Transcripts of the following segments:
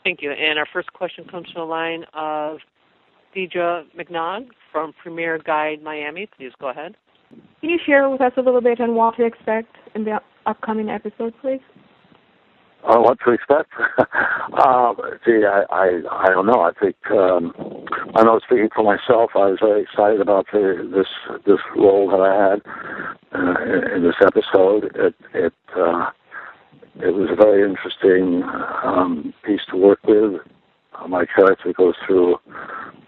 Thank you. And our first question comes from the line of Deidre McNaugh from Premier Guide Miami. Please go ahead. Can you share with us a little bit on what to expect in the upcoming episode, please? What to expect? I don't know. I think I know, speaking for myself, I was very excited about this role that I had in this episode. It was a very interesting piece to work with. My character goes through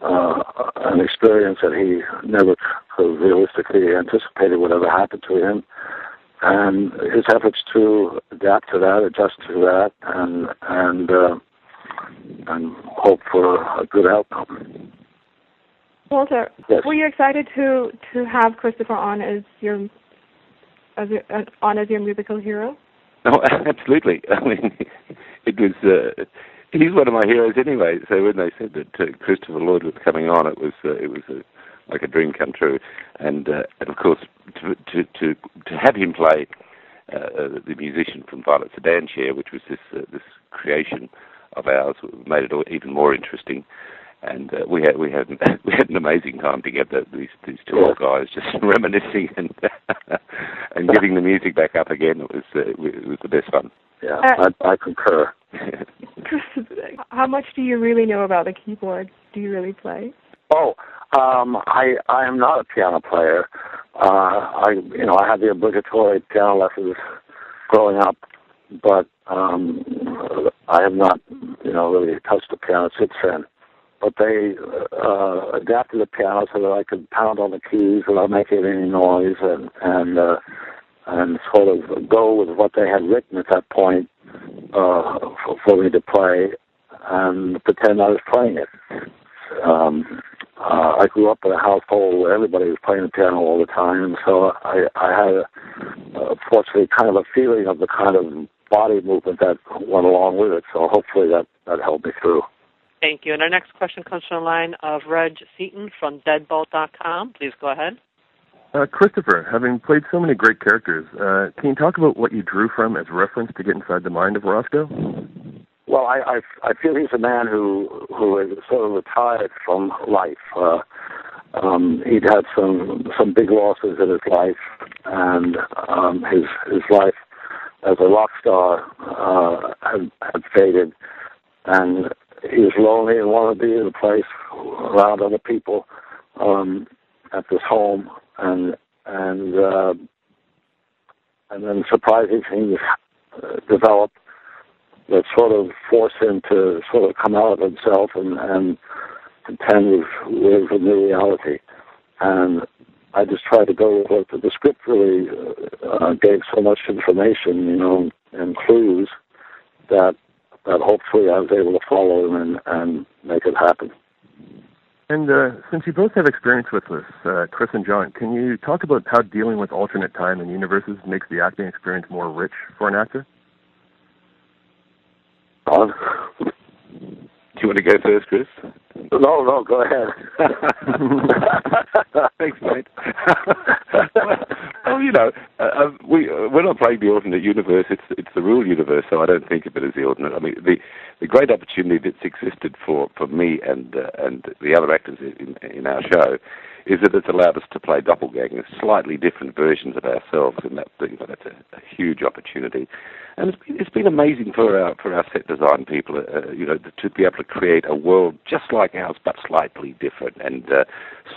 an experience that he never could have realistically anticipated would ever happen to him. And his efforts to adapt to that, adjust to that, and hope for a good outcome. Walter, yes. Were you excited to have Christopher on as your musical hero? Oh, absolutely. I mean, it was. He's one of my heroes anyway. So when they said that Christopher Lloyd was coming on, it was like a dream come true. And of course, to have him play the musician from Violet Sedan Chair, which was this creation of ours, made it even more interesting. And we had an amazing time together. These two old guys just reminiscing and getting the music back up again. It was the best fun. Yeah, I concur. How much do you really know about the keyboard? Do you really play? Oh, I am not a piano player. I had the obligatory piano lessons growing up, but I have not, really touched the piano since then. But they adapted the piano so that I could pound on the keys without making any noise, and sort of go with what they had written at that point for me to play, and pretend I was playing it. I grew up in a household where everybody was playing the piano all the time, so I had, fortunately, kind of a feeling of the kind of body movement that went along with it, so hopefully that helped me through. Thank you. And our next question comes from the line of Reg Seaton from Deadbolt.com. Please go ahead. Christopher, having played so many great characters, can you talk about what you drew from as reference to get inside the mind of Roscoe? Well, I feel he's a man who is sort of retired from life. He'd had some big losses in his life, and his life as a rock star had faded, and he was lonely and wanted to be in a place around other people at this home, and then surprising things developed that sort of forced him to sort of come out of himself and contend with a new reality. And I just tried to go with what the script really gave so much information, and clues that hopefully I was able to follow and make it happen. And since you both have experience with this, Chris and John, can you talk about how dealing with alternate time and universes makes the acting experience more rich for an actor? Do you want to go first, Chris? No, go ahead. Thanks, mate. Well, when I play the alternate universe, it's the real universe, so I don't think of it as the alternate. I mean, the great opportunity that's existed for me and the other actors in our show is that it's allowed us to play doppelgangers, slightly different versions of ourselves, and that's a huge opportunity. And it's been amazing for our set design people, to be able to create a world just like ours, but slightly different and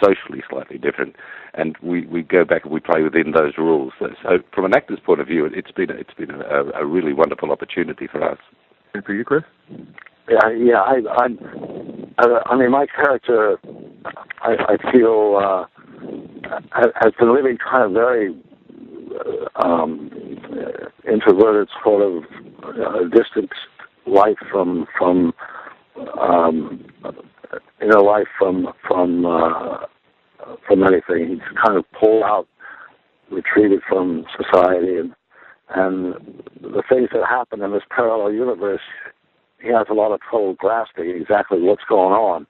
socially slightly different. And we go back and we play within those rules. So from an actor's point of view, it's been a really wonderful opportunity for us. And for you, Chris? Yeah. I mean, my character, I feel, has been living kind of very introverted, sort of distant life from inner life from anything. He's kind of pulled out, retreated from society, and the things that happen in this parallel universe, he has a lot of trouble grasping exactly what's going on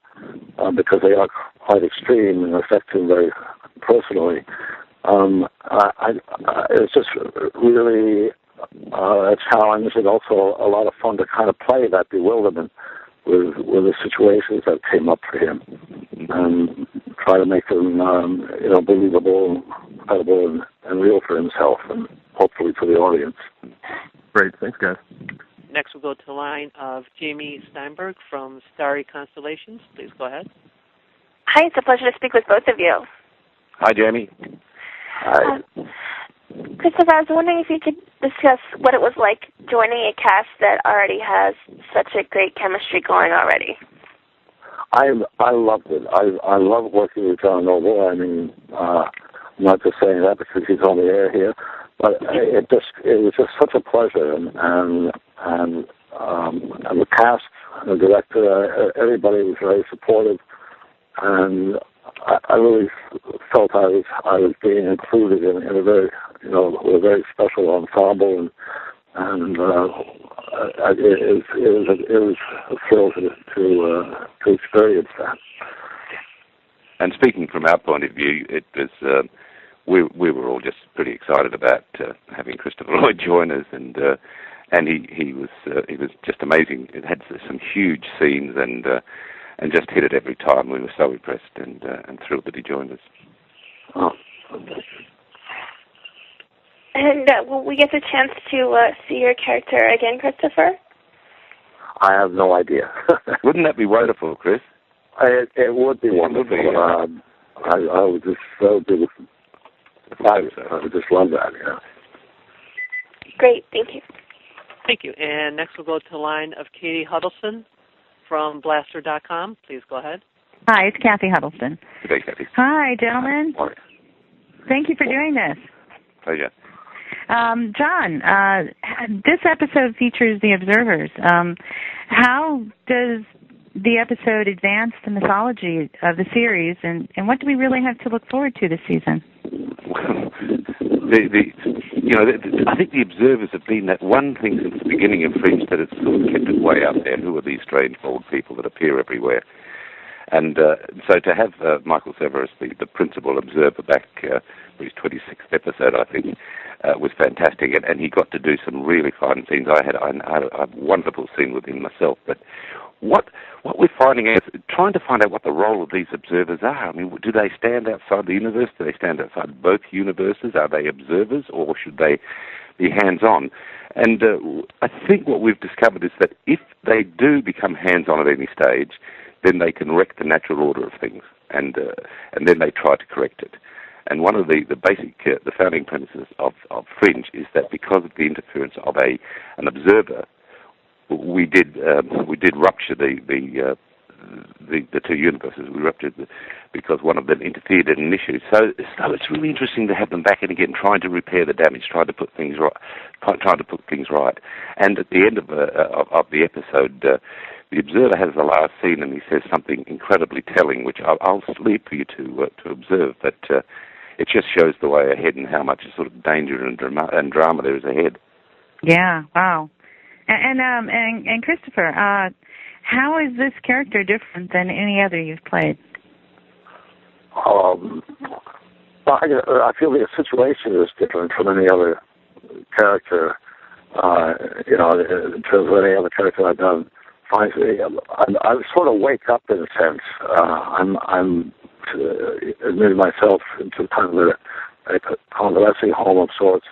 because they are quite extreme and affect him very personally. It's just really a challenge and also a lot of fun to kind of play that bewilderment the situations that came up for him, and try to make them believable, credible, and real for himself, and hopefully for the audience. Great, thanks, guys. Next, we'll go to the line of Jamie Steinberg from Starry Constellations. Please go ahead. Hi, it's a pleasure to speak with both of you. Hi, Jamie. Hi. Christopher, I was wondering if you could discuss what it was like joining a cast that already has such a great chemistry going already. I loved it. I love working with John Noble. I mean, I'm not just saying that because he's on the air here, but it was just such a pleasure, and the cast, the director, everybody was very supportive, and I really felt I was being included in a very a very special ensemble, and it was a thrill to experience that. And speaking from our point of view, it was we were all just pretty excited about having Christopher Lloyd join us, and he was just amazing. It had some huge scenes, and just hit it every time. We were so impressed and thrilled that he joined us. Oh, okay. And will we get the chance to see your character again, Christopher? I have no idea. Wouldn't that be wonderful, Chris? It would be wonderful. I would just I would just love that. Yeah. Great, thank you. Thank you. And next we'll go to the line of Katie Huddleston from Blaster.com. Please go ahead. Hi, it's Kathy Huddleston. Good day, Kathy. Hi, gentlemen. Morning. Thank you for doing this. Pleasure. John, this episode features the observers. How does the episode advance the mythology of the series, and what do we really have to look forward to this season? I think the observers have been that one thing since the beginning of Fringe that it's sort of kept it way out there. Who are these strange old people that appear everywhere? And so to have Michael Severus, the principal observer, back for his 26th episode, I think, was fantastic. And he got to do some really fine scenes. I had a wonderful scene with him myself. But what we're finding out is trying to find out what the role of these observers are. I mean, do they stand outside the universe? Do they stand outside both universes? Are they observers, or should they be hands-on? And I think what we've discovered is that if they do become hands-on at any stage, then they can wreck the natural order of things, and then they try to correct it. And one of the basic, the founding premises of Fringe is that because of the interference of an observer, we did rupture the two universes. We ruptured because one of them interfered in an issue. So it's really interesting to have them back in again, trying to repair the damage, trying to put things right. And at the end of the episode, the observer has the last scene, and he says something incredibly telling, which I'll leave for you to observe. But it just shows the way ahead and how much sort of danger and drama there is ahead. Yeah, wow. And Christopher, how is this character different than any other you've played? I feel the situation is different from any other character. In terms of any other character I've done. I sort of wake up in a sense. I'm admitted myself into kind of a convalescing home of sorts,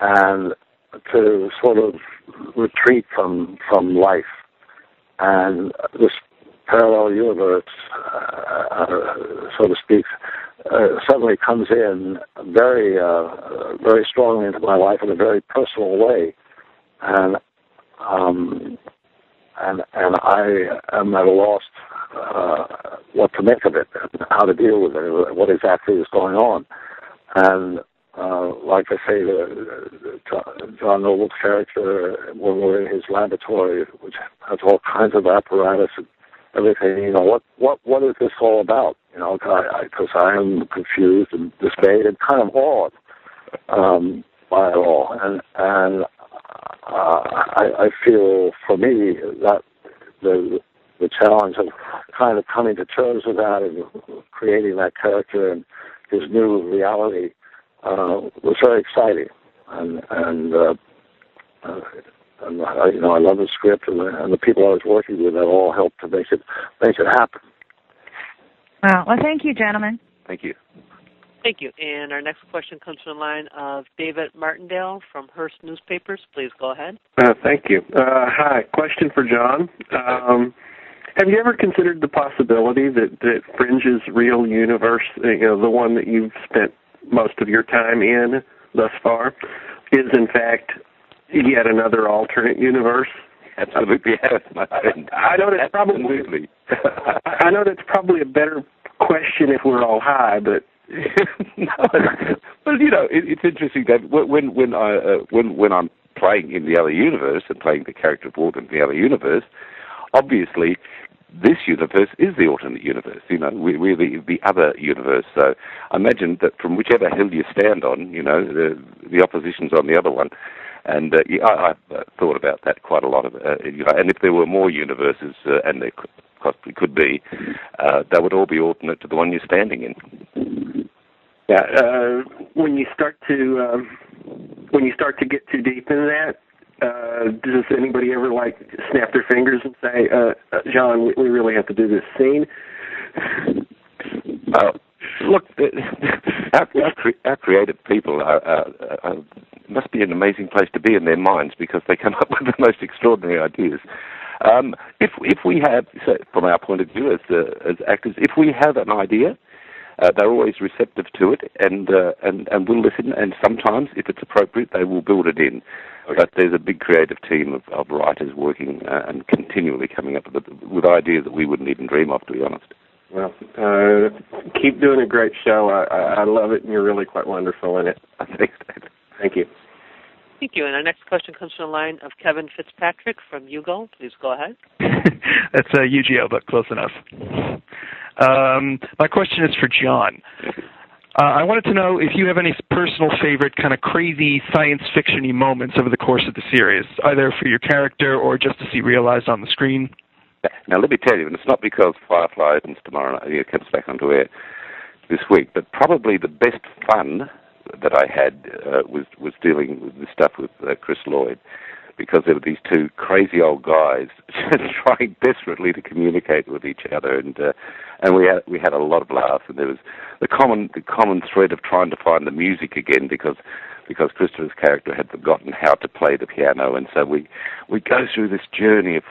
and to sort of retreat from life. And this parallel universe, so to speak, suddenly comes in very, very strongly into my life in a very personal way, and I am at a loss what to make of it, and how to deal with it, what exactly is going on. And like I say, John Noble's character, when we're in his laboratory, which has all kinds of apparatus and everything, what is this all about? Because I am confused and dismayed and kind of awed by it all. And I feel, for me, that the challenge of kind of coming to terms with that and creating that character and his new reality was very exciting, and And I love the script, and the people I was working with. That all helped to make it happen. Well, thank you, gentlemen. Thank you. Thank you. And our next question comes from the line of David Martindale from Hearst Newspapers. Please go ahead. Thank you. Hi. Question for John. Have you ever considered the possibility that Fringe's real universe, the one that you've spent most of your time in thus far, is in fact yet another alternate universe? Absolutely, yes, my friend. I know that's probably. I know that's probably a better question if we're all high, but. No, but it's interesting that when I'm playing in the other universe and playing the character of Ward in the other universe, obviously this universe is the alternate universe. We're the other universe. So I imagine that from whichever hill you stand on, the opposition's on the other one. And I've thought about that quite a lot. And if there were more universes, and there possibly could be, they would all be alternate to the one you're standing in. Yeah. When you start to get too deep in that, does anybody ever snap their fingers and say, "John, we really have to do this scene"? Look, our creative people must be an amazing place to be in their minds, because they come up with the most extraordinary ideas. If we have, so from our point of view as actors, if we have an idea, they're always receptive to it, and will listen. And sometimes, if it's appropriate, they will build it in. Okay. But there's a big creative team of writers working and continually coming up with ideas that we wouldn't even dream of, to be honest. Well, keep doing a great show. I love it, and you're really quite wonderful in it. Thanks, Dave. Thank you. Thank you. And our next question comes from the line of Kevin Fitzpatrick from Hugo. Please go ahead. That's UGO, but close enough. My question is for John. I wanted to know if you have any personal favorite kind of crazy science fiction-y moments over the course of the series, either for your character or just to see realized on the screen. Now, let me tell you, and it's not because Firefly opens tomorrow night, it comes back onto air this week, but probably the best fun that I had was dealing with this stuff with Chris Lloyd, because there were these two crazy old guys trying desperately to communicate with each other, and we had a lot of laughs, and there was the common thread of trying to find the music again, because Christopher's character had forgotten how to play the piano, and so we go through this journey of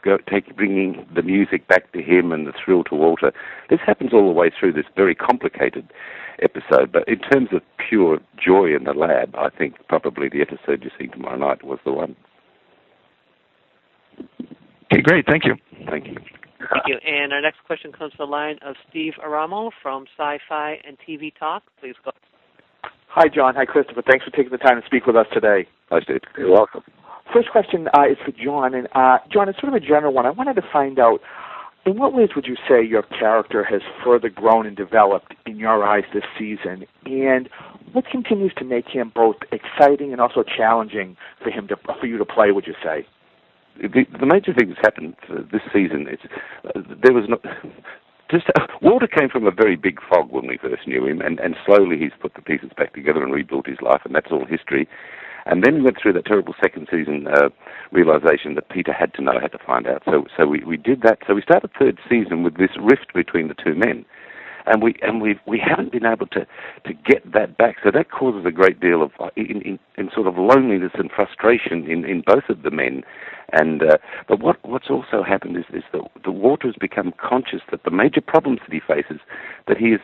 bringing the music back to him and the thrill to Walter. This happens all the way through this very complicated episode, but in terms of pure joy in the lab, I think probably the episode you see tomorrow night was the one. Okay, great. Thank you. Thank you. Thank you. And our next question comes from the line of Steve Aramo from Sci-Fi and TV Talk. Please go. Hi, John. Hi, Christopher. Thanks for taking the time to speak with us today. Hi, Steve. You're welcome. First question is for John. And John, it's sort of a general one. I wanted to find out, in what ways would you say your character has further grown and developed in your eyes this season? And what continues to make him both exciting and also challenging for you to play, would you say? The major thing that's happened this season is there was not... Walter came from a very big fog when we first knew him, and slowly he's put the pieces back together and rebuilt his life, and that's all history. And then we went through that terrible second season realization that Peter had to find out. So we did that. So we started third season with this rift between the two men, and we haven't been able to get that back. So that causes a great deal of in sort of loneliness and frustration in both of the men. And but what's also happened is that the Walter has become conscious that the major problems that he faces, that he is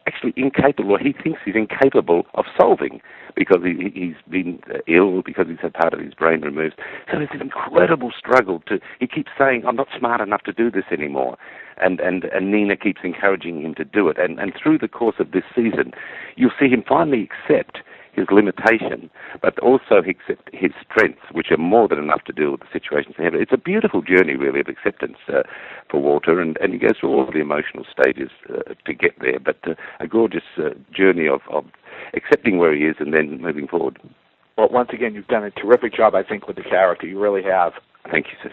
actually incapable, or he thinks he's incapable of solving, because he's been ill, because he's had part of his brain removed. So there's an incredible struggle he keeps saying, "I'm not smart enough to do this anymore." And Nina keeps encouraging him to do it. And through the course of this season, you'll see him finally accept his limitation, but also accept his strengths, which are more than enough to deal with the situations ahead. It's a beautiful journey, really, of acceptance for Walter, and he goes through all of the emotional stages to get there, but a gorgeous journey of accepting where he is and then moving forward. Well, once again, you've done a terrific job, I think, with the character. You really have. Thank you, sir.